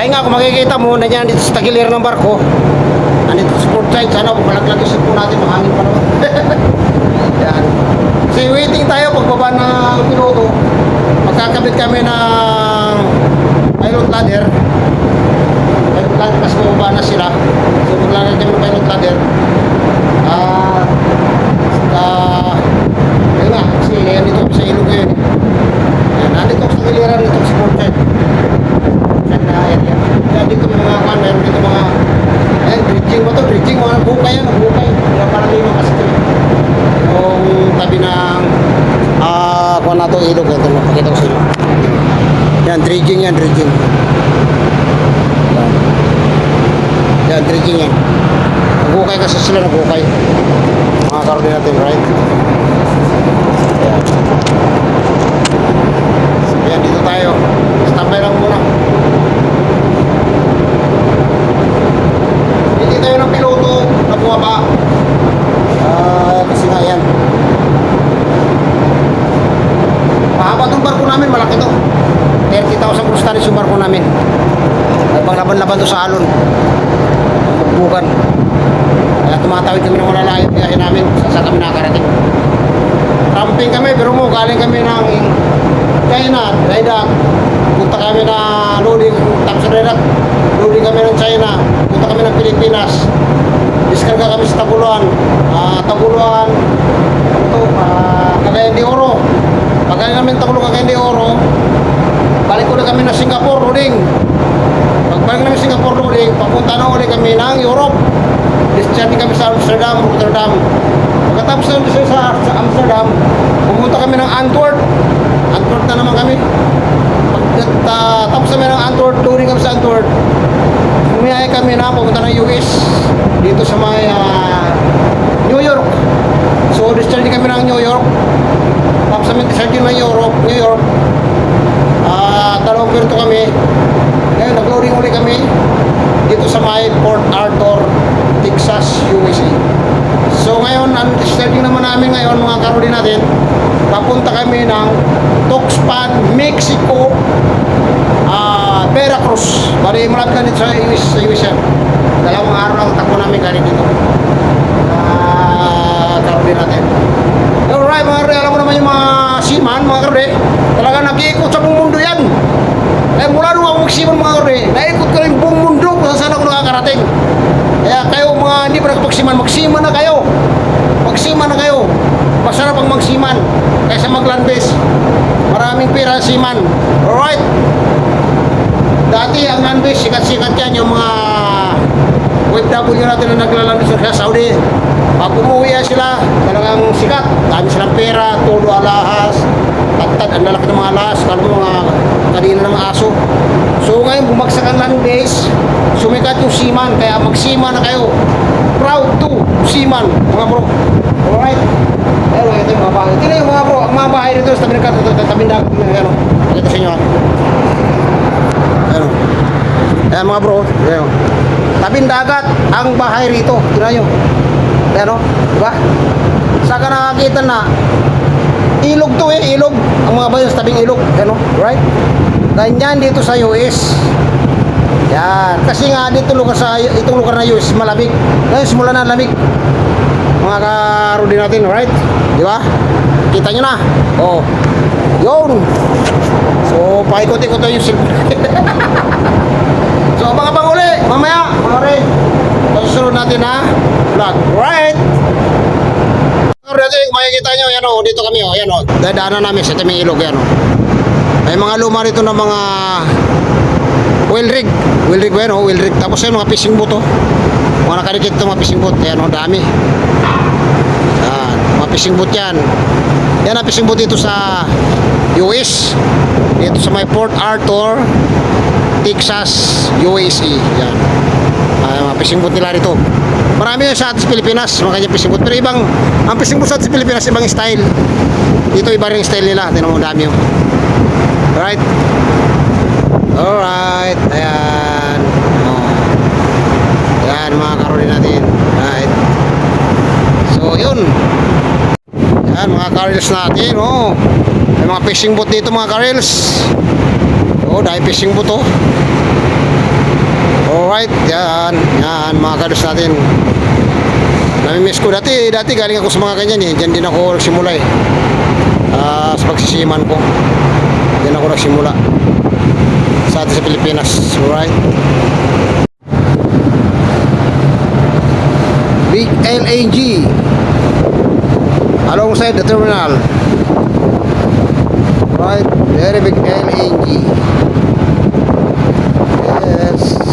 Kaya nga kung makikita mo, nandiyan dito sa tagiliran ng barko. Andito sa port side, sana kung malaglag isip po natin, mahangin pa naman. Yan. So waiting tayo pagbaba ng piloto. Magkakabit kami ng pilot ladder. Pilot ladder kasi bumaba na sila. So maglalagay kami ng pilot ladder. Ayun nga, kasi nandito kami sa ilog yun. Yan, nandito ako sa tagiliran dito sa port side. Yan. Kaya dito may mga kan, meron dito mga bridging mo to, bridging mga nagbukay yan, nagbukay. Kaya parang lima kasi ito. Yung tabi ng kuha na ito ilog, ito makikita ko sa inyo. Yan, dredging yan, dredging. Yan, dredging yan. Nagbukay kasi sila, nagbukay. Mga karoli natin, right? Yan. Yan, dito tayo. Standby lang muna. Hindi tayo ng piloto na bumaba. Kasi nga yan. Mahaba itong barko namin, malaki to. 30,000 crustaris yung barko namin. Panglaban-laban to sa alon. Bukan. Kaya tumatawid kami ng malalayo biyahe namin. Saan kami nakarating. Ramping kami, pero mo, galing kami ng China, Daidak. Punta kami na loading, tapos Daidak. Loading kami ng China. Punta kami ng Pilipinas. Diskarga kami sa Taguluan. Taguluan, Cagayan de Oro. Pagkain namin Taguluan, Cagayan de Oro. Balik ulit kami na Singapore loading. Pagbalik namin Singapore loading, papunta na ulit kami ng Europe. Discharging kami sa Amsterdam, Rotterdam. Pagkatapos na sa Amsterdam, pumunta kami ng Antwerp. Antwerp na naman kami. Tapos kami ng Antwerp, loading kami sa Antwerp. Umiyahe kami na pumunta ng US. Dito sa may New York. So discharging kami ng New York. Tapos kami discharging ng New York. Dalawang pirto kami. Ngayon nag-loading ulit kami dito sa may Port Arthur, Texas, USA. So ngayon, ang discharging naman namin ngayon, mga karoli natin, papunta kami ng Tuxpan, Mexico, Veracruz. Bali, malapit na dito sa US yan. Dalawang araw lang takbo namin galing dito. Karoli natin. Alright, mga karoli, alam mo naman yung mga seaman, mga karoli, talaga nag-iikot sa buong mundo yan. Mula nung ako mag-seaman, mga karoli, naikot ko rin buong mundo kung saan ako nakakarating. Kaya kayo mga hindi pa nakapagsiman, magsiman na kayo. Magsiman na kayo. Masarap ang magsiman kaysa maglandes. Maraming pera siman. Alright? Dati ang landes, sikat-sikat yan yung mga OFW natin na naglalandes sa Saudi. Pag umuwi sila, talagang sikat. Dami silang pera, todo alahas, tagtad, ang lalaki ng mga alahas, kalo mga kanina ng aso. So ngayon, bumagsak ang landes, sumikat yung seaman, kaya mag-seaman na kayo. Proud to seaman, mga bro. Alright? Ayun, ito yung mga bahay. Ito na yung mga bro, ang mga bahay dito sa tabi ng dagat. Ayun, pakita sa inyo. Ayun. Ayan mga bro, ayun. Tabing dagat ang bahay rito. Tignan nyo. Ayan o, diba? Saan ka nakakita na ilog to ilog. Ang mga bahay sa tabing ilog. Ayan o, right? Ganyan dito sa US. Yan. Kasi nga dito itong lugar na US malamig. Ngayon simula na lamig. Mga karudi natin, right? Di ba? Kita nyo na. Oh. Yun. So, paikot-ikot yung silver. So, abang-abang uli. Mamaya, mga rin. Susunod natin na vlog. Right? Kung makikita nyo, yan o. Dito kami o. Yan o. Dadaanan namin sa taming ilog. Yan o. May mga luma rito na mga wheel rig. Wheel rig ba yan o? Wheel rig. Tapos yan mga fishing boat o. Mga nakadikit ito mga fishing boat. Yan o. Dami. Yan. Mga fishing boat yan. Yan ang fishing boat dito sa US. Dito sa may Port Arthur, Texas, USA. Yan. Mga fishing boat nila rito. Marami yan sa atin sa Pilipinas, mga kanya fishing boat. Pero ibang, ang fishing boat sa atin sa Pilipinas, ibang style. Dito iba rin style nila. Tingnan mo, dami yun. Alright. Alright. Ayan. Ayan, mga karoli natin. Alright. So, yun. Ayan, mga carols natin. Oh. May mga fishing boat dito, mga carols. Oh, dahil fishing boat, oh. Alright, yan mga kados natin. Namimiss ko dati galing ako sa mga ganyan eh. Diyan din ako nagsimula eh. Sa pagsisiman ko. Diyan ako nagsimula. Sa atin sa Pilipinas. Alright. Big LNG alongside the terminal. Right, very big LNG. Yes.